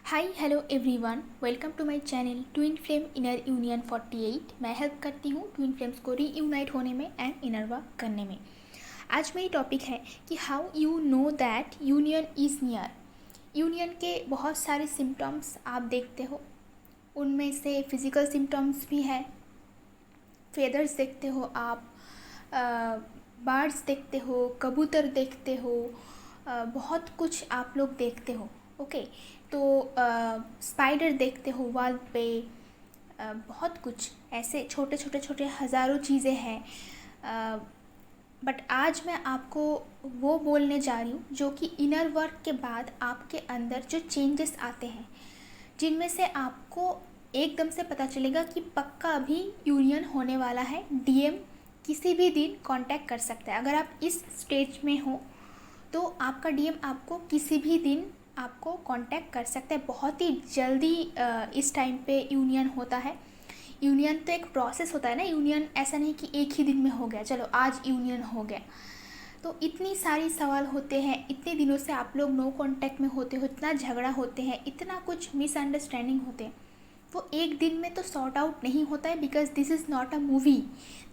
Hi hello everyone, welcome to my channel twin flame inner union 48। मैं help करती हूँ twin flames को reunite होने में एंड इनर वर्क करने में। आज मेरी टॉपिक है कि how you know that union is near. Union के बहुत सारे सिम्टम्स आप देखते हो, उनमें से फिज़िकल सिम्टम्स भी है। फेदर्स देखते हो आप, बर्ड्स देखते हो, कबूतर देखते हो, बहुत कुछ आप लोग देखते हो। ओके, तो स्पाइडर देखते हो वॉल पे, बहुत कुछ ऐसे छोटे छोटे छोटे हज़ारों चीज़ें हैं। बट आज मैं आपको वो बोलने जा रही हूँ जो कि इनर वर्क के बाद आपके अंदर जो चेंजेस आते हैं, जिनमें से आपको एकदम से पता चलेगा कि पक्का अभी यूनियन होने वाला है। डीएम किसी भी दिन कांटेक्ट कर सकता है। अगर आप इस स्टेज में हो तो आपका डीएम आपको किसी भी दिन आपको कांटेक्ट कर सकता है। बहुत ही जल्दी इस टाइम पे यूनियन होता है। यूनियन तो एक प्रोसेस होता है ना, यूनियन ऐसा नहीं कि एक ही दिन में हो गया, चलो आज यूनियन हो गया। तो इतनी सारी सवाल होते हैं, इतने दिनों से आप लोग नो कांटेक्ट में होते हो, इतना झगड़ा होते हैं, इतना कुछ मिसअंडरस्टैंडिंग होते हैं, वो एक दिन में तो सॉर्ट आउट नहीं होता है। Because this is not a movie.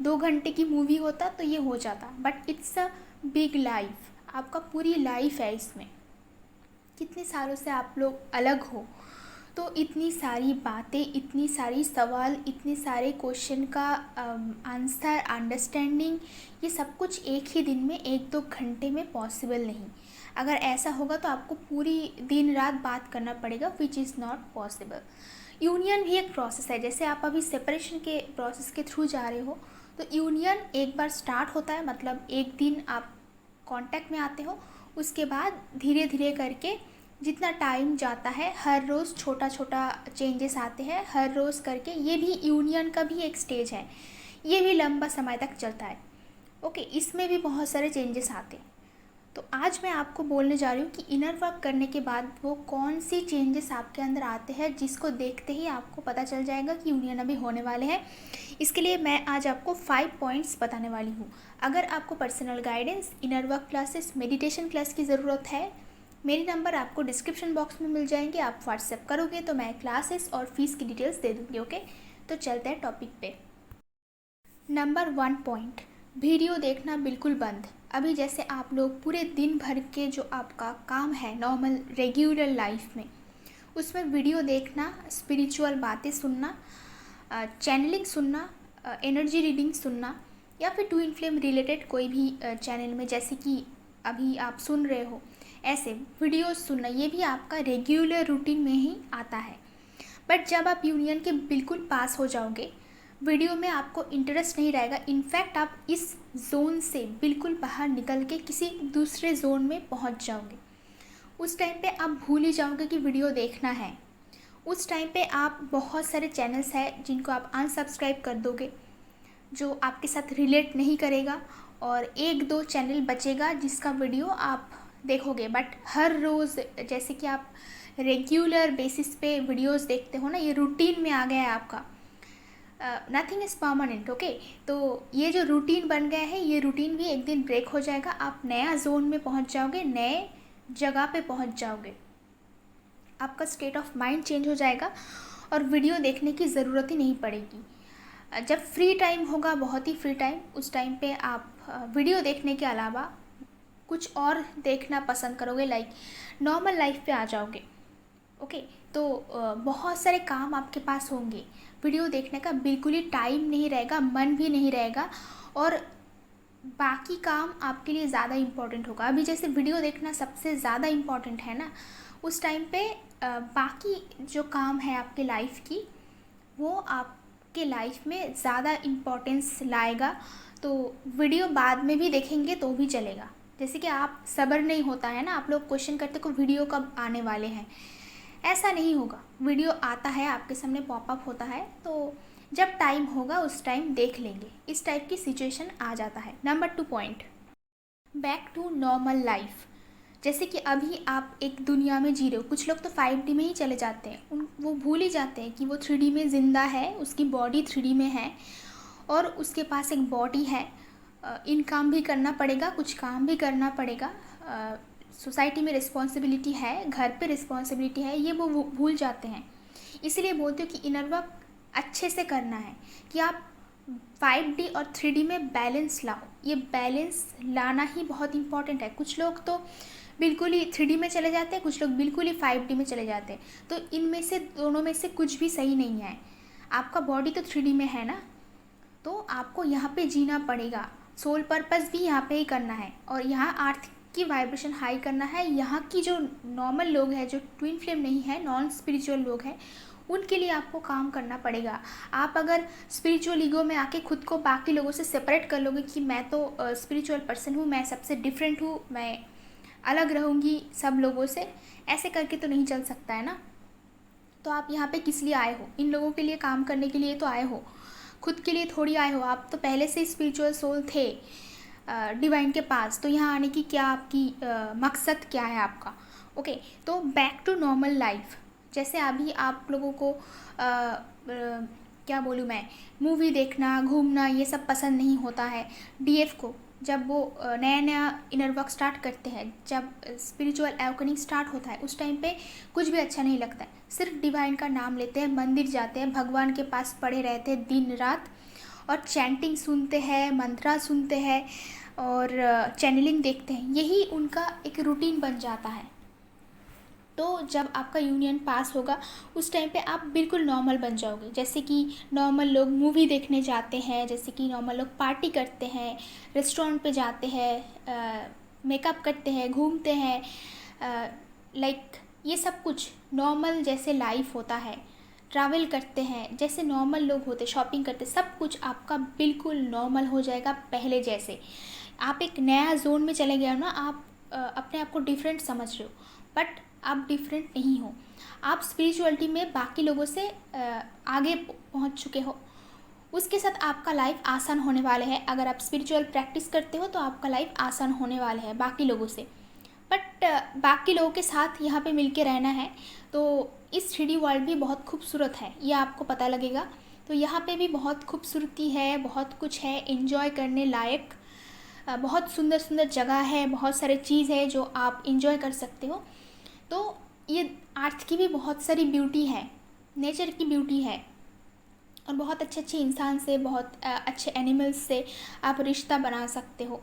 2 घंटे की मूवी होता तो ये हो जाता, but it's a big life. आपका पूरी लाइफ है इसमें। कितने सालों से आप लोग अलग हो, तो इतनी सारी बातें, इतनी सारी सवाल, इतने सारे क्वेश्चन का आंसर, अंडरस्टैंडिंग, ये सब कुछ एक ही दिन में 1-2 घंटे में पॉसिबल नहीं। अगर ऐसा होगा तो आपको पूरी दिन रात बात करना पड़ेगा, which is not possible. Union भी एक प्रोसेस है। जैसे आप अभी सेपरेशन के प्रोसेस के थ्रू जा रहे हो, तो यूनियन एक बार स्टार्ट होता है, मतलब एक दिन आप कांटेक्ट में आते हो, उसके बाद धीरे धीरे करके जितना टाइम जाता है, हर रोज़ छोटा छोटा चेंजेस आते हैं, हर रोज़ करके। ये भी यूनियन का भी एक स्टेज है, ये भी लंबा समय तक चलता है। ओके, इसमें भी बहुत सारे चेंजेस आते हैं। तो आज मैं आपको बोलने जा रही हूँ कि इनर वर्क करने के बाद वो कौन सी चेंजेस आपके अंदर आते हैं, जिसको देखते ही आपको पता चल जाएगा कि यूनियन अभी होने वाले हैं। इसके लिए मैं आज आपको 5 पॉइंट्स बताने वाली हूँ। अगर आपको personal guidance, inner work classes, meditation class की ज़रूरत है, मेरे नंबर आपको डिस्क्रिप्शन बॉक्स में मिल जाएंगे। आप व्हाट्सएप करोगे तो मैं क्लासेस और फीस की डिटेल्स दे दूँगी। ओके, तो चलते हैं टॉपिक पे। नंबर 1 पॉइंट, वीडियो देखना बिल्कुल बंद। अभी जैसे आप लोग पूरे दिन भर के जो आपका काम है नॉर्मल रेगुलर लाइफ में, उसमें वीडियो देखना, स्पिरिचुअल बातें सुनना, चैनलिंग सुनना, एनर्जी रीडिंग सुनना, या फिर ट्विन फ्लेम रिलेटेड कोई भी चैनल में जैसे कि अभी आप सुन रहे हो, ऐसे वीडियोस सुनना, ये भी आपका रेगुलर रूटीन में ही आता है। बट जब आप यूनियन के बिल्कुल पास हो जाओगे, वीडियो में आपको इंटरेस्ट नहीं रहेगा। इनफैक्ट आप इस जोन से बिल्कुल बाहर निकल के किसी दूसरे जोन में पहुंच जाओगे। उस टाइम पे आप भूल ही जाओगे कि वीडियो देखना है। उस टाइम पे आप बहुत सारे चैनल्स हैं जिनको आप अनसब्सक्राइब कर दोगे, जो आपके साथ रिलेट नहीं करेगा, और 1-2 चैनल बचेगा जिसका वीडियो आप देखोगे। बट हर रोज़ जैसे कि आप रेगुलर बेसिस पे वीडियोस देखते हो ना, ये रूटीन में आ गया है आपका। Nothing is permanent. ओके, तो ये जो रूटीन बन गया है, ये रूटीन भी एक दिन ब्रेक हो जाएगा। आप नया जोन में पहुंच जाओगे, नए जगह पे पहुंच जाओगे, आपका स्टेट ऑफ माइंड चेंज हो जाएगा और वीडियो देखने की ज़रूरत ही नहीं पड़ेगी। जब फ्री टाइम होगा, बहुत ही फ्री टाइम, उस टाइम पे आप वीडियो देखने के अलावा कुछ और देखना पसंद करोगे, लाइक नॉर्मल लाइफ पे आ जाओगे। ओके, तो बहुत सारे काम आपके पास होंगे, वीडियो देखने का बिल्कुल ही टाइम नहीं रहेगा, मन भी नहीं रहेगा, और बाकी काम आपके लिए ज़्यादा इम्पोर्टेंट होगा। अभी जैसे वीडियो देखना सबसे ज़्यादा इम्पोर्टेंट है ना, उस टाइम पे बाकी जो काम है आपके लाइफ की, वो आपके लाइफ में ज़्यादा इम्पोर्टेंस लाएगा। तो वीडियो बाद में भी देखेंगे तो भी चलेगा। जैसे कि आप सब्र नहीं होता है ना, आप लोग क्वेश्चन करते को वीडियो कब आने वाले हैं, ऐसा नहीं होगा। वीडियो आता है, आपके सामने पॉपअप होता है, तो जब टाइम होगा उस टाइम देख लेंगे। इस टाइप की सिचुएशन आ जाता है। Number 2 point, back to normal life. जैसे कि अभी आप एक दुनिया में जी रहे हो, कुछ लोग तो 5D में ही चले जाते हैं, वो भूल ही जाते हैं कि वो 3D में ज़िंदा है, उसकी बॉडी 3D में है और उसके पास एक बॉडी है। इन काम भी करना पड़ेगा, कुछ काम भी करना पड़ेगा, सोसाइटी में रिस्पॉन्सिबिलिटी है, घर पे रिस्पॉन्सिबिलिटी है, ये वो भूल जाते हैं। इसीलिए बोलते हो कि इनर वर्क अच्छे से करना है, कि आप 5D और 3D में बैलेंस लाओ। ये बैलेंस लाना ही बहुत इम्पॉर्टेंट है। कुछ लोग तो बिल्कुल ही 3D में चले जाते हैं, कुछ लोग बिल्कुल ही 5D में चले जाते हैं। तो इनमें से दोनों में से कुछ भी सही नहीं है। आपका बॉडी तो 3D में है ना, तो आपको यहाँ पे जीना पड़ेगा। सोल पर्पस भी यहाँ पे ही करना है, और यहाँ अर्थ की वाइब्रेशन हाई करना है। यहाँ की जो नॉर्मल लोग हैं, जो ट्विन फ्लेम नहीं है, नॉन स्पिरिचुअल लोग हैं, उनके लिए आपको काम करना पड़ेगा। आप अगर स्पिरिचुअल ईगो में आके खुद को बाकी लोगों से सेपरेट कर लोगे कि मैं तो स्पिरिचुअल पर्सन हूँ, मैं सबसे डिफरेंट हूँ, मैं अलग रहूँगी सब लोगों से, ऐसे करके तो नहीं चल सकता है ना। तो आप यहाँ पे किस लिए आए हो? इन लोगों के लिए काम करने के लिए तो आए हो, खुद के लिए थोड़ी आए हो। आप तो पहले से स्पिरिचुअल सोल थे डिवाइन के पास, तो यहाँ आने की क्या आपकी मकसद क्या है आपका? ओके, तो बैक टू नॉर्मल लाइफ। जैसे अभी आप लोगों को क्या बोलूँ मैं, मूवी देखना, घूमना, ये सब पसंद नहीं होता है। डीएफ को जब वो नया नया इनर वर्क स्टार्ट करते हैं, जब स्पिरिचुअल एवकनिंग स्टार्ट होता है, उस टाइम पे कुछ भी अच्छा नहीं लगता है। सिर्फ डिवाइन का नाम लेते हैं, मंदिर जाते हैं, भगवान के पास पड़े रहते हैं दिन रात, और चैंटिंग सुनते हैं, मंत्रा सुनते हैं, और चैनलिंग देखते हैं। यही उनका एक रूटीन बन जाता है। तो जब आपका यूनियन पास होगा, उस टाइम पे आप बिल्कुल नॉर्मल बन जाओगे। जैसे कि नॉर्मल लोग मूवी देखने जाते हैं, जैसे कि नॉर्मल लोग पार्टी करते हैं, रेस्टोरेंट पे जाते हैं, मेकअप करते हैं, घूमते हैं, लाइक ये सब कुछ नॉर्मल जैसे लाइफ होता है। ट्रैवल करते हैं जैसे नॉर्मल लोग होते, शॉपिंग करते, सब कुछ आपका बिल्कुल नॉर्मल हो जाएगा पहले जैसे। आप एक नया जोन में चले गए हो ना, आप अपने आप को डिफरेंट समझ रहे हो, बट आप डिफरेंट नहीं हो। आप स्पिरिचुअलिटी में बाकी लोगों से आगे पहुंच चुके हो। उसके साथ आपका लाइफ आसान होने वाले है। अगर आप स्पिरिचुअल प्रैक्टिस करते हो तो आपका लाइफ आसान होने वाला है बाकी लोगों से। बट बाकी लोगों के साथ यहाँ पे मिलके रहना है। तो इस 3D वर्ल्ड भी बहुत खूबसूरत है, ये आपको पता लगेगा। तो यहाँ पे भी बहुत खूबसूरती है, बहुत कुछ है एंजॉय करने लायक, बहुत सुंदर सुंदर जगह है, बहुत सारे चीज़ है जो आप एंजॉय कर सकते हो। तो ये अर्थ की भी बहुत सारी ब्यूटी है, नेचर की ब्यूटी है, और बहुत अच्छे अच्छे इंसान से, बहुत अच्छे एनिमल्स से आप रिश्ता बना सकते हो।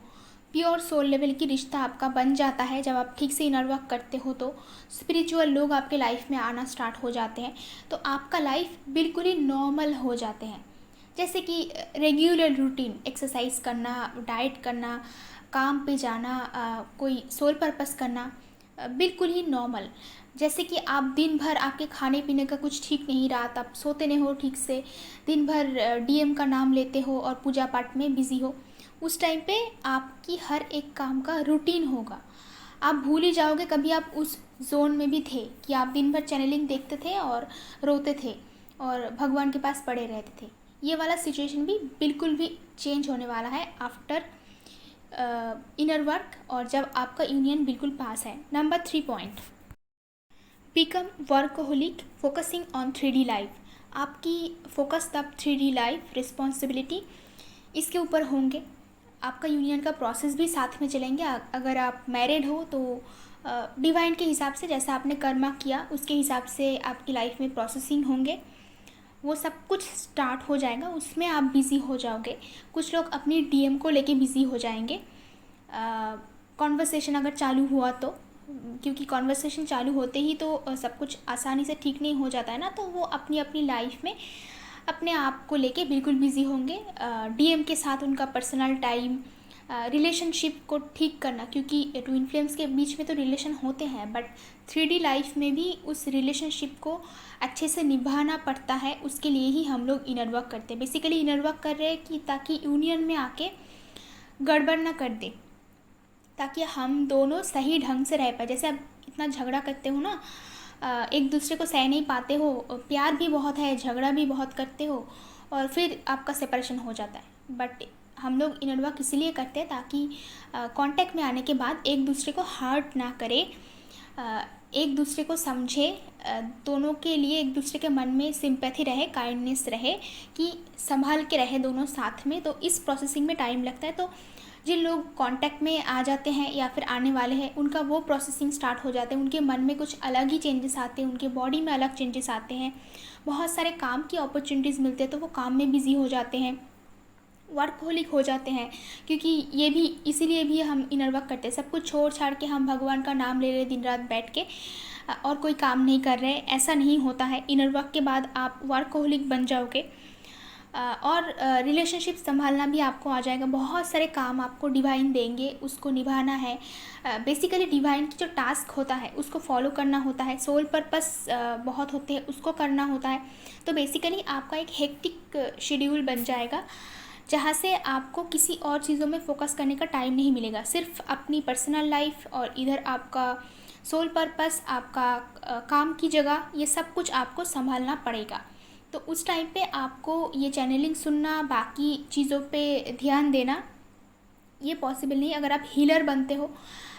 प्योर सोल लेवल की रिश्ता आपका बन जाता है जब आप ठीक से इनर वर्क करते हो। तो स्पिरिचुअल लोग आपके लाइफ में आना स्टार्ट हो जाते हैं, तो आपका लाइफ बिल्कुल ही नॉर्मल हो जाते हैं। जैसे कि रेगुलर रूटीन, एक्सरसाइज करना, डाइट करना, काम पे जाना, कोई सोल पर्पस करना, बिल्कुल ही नॉर्मल। जैसे कि आप दिन भर आपके खाने पीने का कुछ ठीक नहीं रहा, आप सोते नहीं हो ठीक से, दिन भर डीएम का नाम लेते हो और पूजा पाठ में बिज़ी हो, उस टाइम पे आपकी हर एक काम का रूटीन होगा। आप भूल ही जाओगे कभी आप उस जोन में भी थे कि आप दिन भर चैनलिंग देखते थे और रोते थे और भगवान के पास पड़े रहते थे। ये वाला सिचुएशन भी बिल्कुल भी चेंज होने वाला है आफ्टर इनर वर्क, और जब आपका यूनियन बिल्कुल पास है। Number 3 point, become workaholic focusing on 3D life. आपकी फोकस तब 3D लाइफ रिस्पॉन्सिबिलिटी इसके ऊपर होंगे। आपका यूनियन का प्रोसेस भी साथ में चलेंगे। अगर आप मैरिड हो तो डिवाइन के हिसाब से, जैसा आपने कर्मा किया उसके हिसाब से आपकी लाइफ में प्रोसेसिंग होंगे, वो सब कुछ स्टार्ट हो जाएगा, उसमें आप बिज़ी हो जाओगे। कुछ लोग अपनी डीएम को लेके बिज़ी हो जाएंगे, कॉन्वर्सेशन अगर चालू हुआ तो, क्योंकि कॉन्वर्सेशन चालू होते ही तो सब कुछ आसानी से ठीक नहीं हो जाता है ना। तो वो अपनी अपनी लाइफ में अपने आप को लेके बिल्कुल बिज़ी होंगे। डीएम के साथ उनका पर्सनल टाइम, रिलेशनशिप को ठीक करना, क्योंकि ट्विन फ्लेम्स के बीच में तो रिलेशन होते हैं, बट 3D लाइफ में भी उस रिलेशनशिप को अच्छे से निभाना पड़ता है। उसके लिए ही हम लोग इनर वर्क करते हैं। बेसिकली इनर वर्क कर रहे हैं कि ताकि यूनियन में आके गड़बड़ ना कर दे, ताकि हम दोनों सही ढंग से रह पाए। जैसे आप इतना झगड़ा करते हो ना, एक दूसरे को सह नहीं पाते हो, प्यार भी बहुत है, झगड़ा भी बहुत करते हो, और फिर आपका सेपरेशन हो जाता है। बट हम लोग इनर वर्क इसलिए करते हैं ताकि कांटेक्ट में आने के बाद एक दूसरे को हर्ट ना करे, एक दूसरे को समझे, दोनों के लिए एक दूसरे के मन में सिंपैथी रहे, काइंडनेस रहे, कि संभाल के रहे दोनों साथ में। तो इस प्रोसेसिंग में टाइम लगता है। तो जिन लोग कांटेक्ट में आ जाते हैं या फिर आने वाले हैं, उनका वो प्रोसेसिंग स्टार्ट हो जाता है, उनके मन में कुछ अलग ही चेंजेस आते हैं, उनके बॉडी में अलग चेंजेस आते हैं, बहुत सारे काम की अपॉर्चुनिटीज़ मिलते हैं तो वो काम में बिज़ी हो जाते हैं, वर्कहोलिक हो जाते हैं। क्योंकि ये भी इसीलिए भी हम इनर वर्क करते हैं, सब कुछ छोड़ छाड़ के हम भगवान का नाम ले रहे दिन रात बैठ के और कोई काम नहीं कर रहे, ऐसा नहीं होता है। इनर वर्क के बाद आप वर्कहोलिक बन जाओगे और रिलेशनशिप संभालना भी आपको आ जाएगा। बहुत सारे काम आपको डिवाइन देंगे, उसको निभाना है। बेसिकली डिवाइन की जो टास्क होता है उसको फॉलो करना होता है, सोल पर्पस बहुत होते हैं उसको करना होता है। तो बेसिकली आपका एक हेक्टिक शेड्यूल बन जाएगा जहाँ से आपको किसी और चीज़ों में फोकस करने का टाइम नहीं मिलेगा, सिर्फ अपनी पर्सनल लाइफ और इधर आपका सोल पर्पस, आपका काम की जगह, ये सब कुछ आपको संभालना पड़ेगा। तो उस टाइम पे आपको ये चैनलिंग सुनना, बाकी चीज़ों पे ध्यान देना ये पॉसिबल नहीं। अगर आप हीलर बनते हो,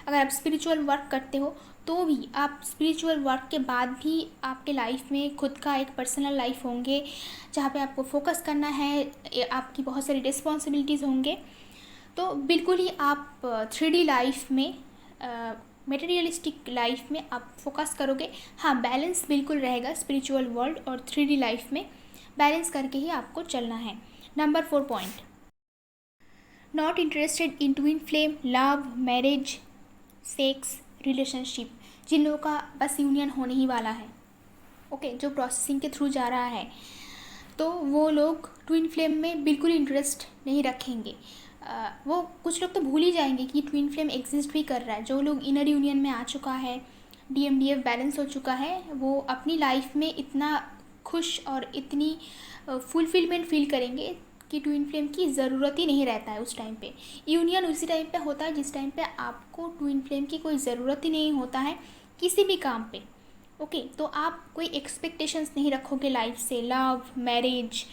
अगर आप स्पिरिचुअल वर्क करते हो, तो भी आप स्पिरिचुअल वर्क के बाद भी आपके लाइफ में खुद का एक पर्सनल लाइफ होंगे जहाँ पे आपको फोकस करना है, आपकी बहुत सारी रिस्पॉन्सिबिलिटीज़ होंगे। तो बिल्कुल ही आप 3D लाइफ में, मटेरियलिस्टिक लाइफ में आप फोकस करोगे। हाँ, बैलेंस बिल्कुल रहेगा, स्पिरिचुअल वर्ल्ड और 3D लाइफ में बैलेंस करके ही आपको चलना है। Number 4 point, not interested in twin flame, love, marriage, sex, relationship. जिन लोगों का बस यूनियन होने ही वाला है, ओके, जो प्रोसेसिंग के थ्रू जा रहा है, तो वो लोग ट्विन फ्लेम में बिल्कुल इंटरेस्ट नहीं रखेंगे। वो कुछ लोग तो भूल ही जाएंगे कि ट्विन फ्लेम एग्जिस्ट भी कर रहा है। जो लोग इनर यूनियन में आ चुका है, DMDF बैलेंस हो चुका है, वो अपनी लाइफ में इतना खुश और इतनी फुलफिलमेंट फील करेंगे कि ट्विन फ्लेम की ज़रूरत ही नहीं रहता है उस टाइम पे। यूनियन उसी टाइम पे होता है जिस टाइम पे आपको ट्विन फ्लेम की कोई ज़रूरत ही नहीं होता है किसी भी काम पे, ओके। तो आप कोई एक्सपेक्टेशंस नहीं रखोगे लाइफ से, लव, मैरिज,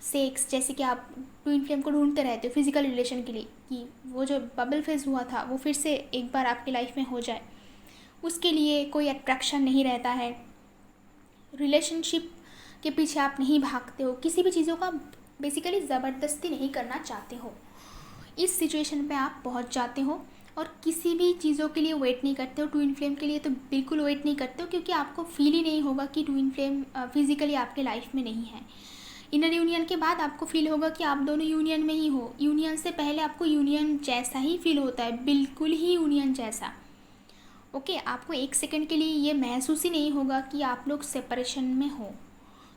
सेक्स, जैसे कि आप ट्विन फ्लेम को ढूंढते रहते हो फिजिकल रिलेशन के लिए कि वो जो बबल फेज हुआ था वो फिर से एक बार आपकी लाइफ में हो जाए, उसके लिए कोई अट्रैक्शन नहीं रहता है। रिलेशनशिप के पीछे आप नहीं भागते हो, किसी भी चीज़ों का बेसिकली ज़बरदस्ती नहीं करना चाहते हो। इस सिचुएशन पे आप पहुंच जाते हो और किसी भी चीज़ों के लिए वेट नहीं करते हो। ट्विन फ्लेम के लिए तो बिल्कुल वेट नहीं करते हो, क्योंकि आपको फील ही नहीं होगा कि ट्विन फ्लेम फिज़िकली आपके लाइफ में नहीं है। इनर यूनियन के बाद आपको फील होगा कि आप दोनों यूनियन में ही हो। यूनियन से पहले आपको यूनियन जैसा ही फील होता है, बिल्कुल ही यूनियन जैसा, ओके। आपको एक सेकंड के लिए ये महसूस ही नहीं होगा कि आप लोग सेपरेशन में हो।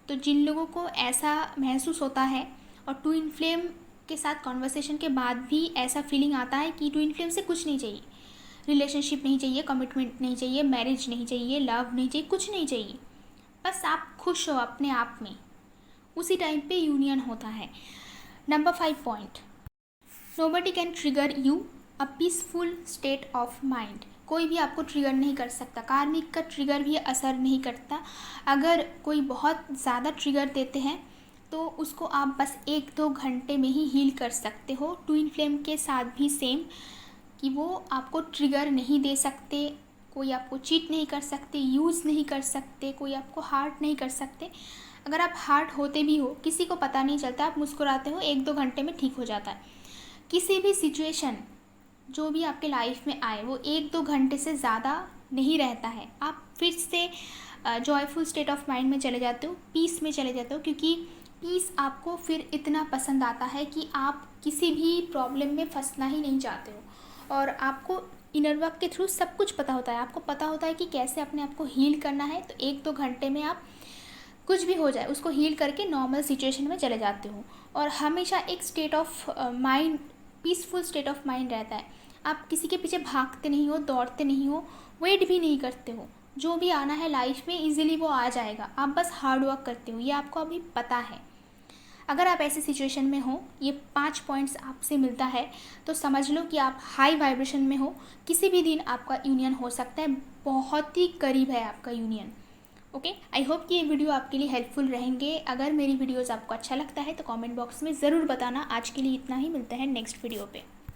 तो जिन लोगों को ऐसा महसूस होता है और ट्विन फ्लेम के साथ कॉन्वर्सेशन के बाद भी ऐसा फीलिंग आता है कि ट्विन फ्लेम से कुछ नहीं चाहिए, रिलेशनशिप नहीं चाहिए, कमिटमेंट नहीं चाहिए, मैरिज नहीं चाहिए, लव नहीं चाहिए, कुछ नहीं चाहिए, बस आप खुश हो अपने आप में, उसी टाइम पे यूनियन होता है। Number 5 point, nobody can trigger you a peaceful state of mind. कोई भी आपको ट्रिगर नहीं कर सकता, कार्मिक का ट्रिगर भी असर नहीं करता। अगर कोई बहुत ज़्यादा ट्रिगर देते हैं तो उसको आप बस 1-2 घंटे में ही हील कर सकते हो। ट्विन फ्लेम के साथ भी सेम, कि वो आपको ट्रिगर नहीं दे सकते, कोई आपको चीट नहीं कर सकते, यूज़ नहीं कर सकते, कोई आपको हार्ट नहीं कर सकते। अगर आप हार्ट होते भी हो, किसी को पता नहीं चलता, आप मुस्कुराते हो, 1-2 घंटे में ठीक हो जाता है। किसी भी सिचुएशन जो भी आपके लाइफ में आए वो 1-2 घंटे से ज़्यादा नहीं रहता है। आप फिर से जॉयफुल स्टेट ऑफ माइंड में चले जाते हो, पीस में चले जाते हो, क्योंकि पीस आपको फिर इतना पसंद आता है कि आप किसी भी प्रॉब्लम में फंसना ही नहीं चाहते हो। और आपको इनर वर्क के थ्रू सब कुछ पता होता है, आपको पता होता है कि कैसे अपने आप को हील करना है। तो 1-2 घंटे में आप कुछ भी हो जाए उसको हील करके नॉर्मल सिचुएशन में चले जाते हो। और हमेशा एक state of mind, peaceful state of mind रहता है। आप किसी के पीछे भागते नहीं हो, दौड़ते नहीं हो, वेट भी नहीं करते हो। जो भी आना है लाइफ में इजीली वो आ जाएगा, आप बस हार्ड वर्क करते हो, ये आपको अभी पता है। अगर आप ऐसे सिचुएशन में हो, ये 5 पॉइंट्स आपसे मिलता है तो समझ लो कि आप हाई वाइब्रेशन में हो। किसी भी दिन आपका यूनियन हो सकता है, बहुत ही करीब है आपका यूनियन, ओके। आई होप कि ये वीडियो आपके लिए हेल्पफुल रहेंगे। अगर मेरी वीडियोज़ आपको अच्छा लगता है तो कमेंट बॉक्स में ज़रूर बताना। आज के लिए इतना ही, मिलते हैं नेक्स्ट वीडियो पे।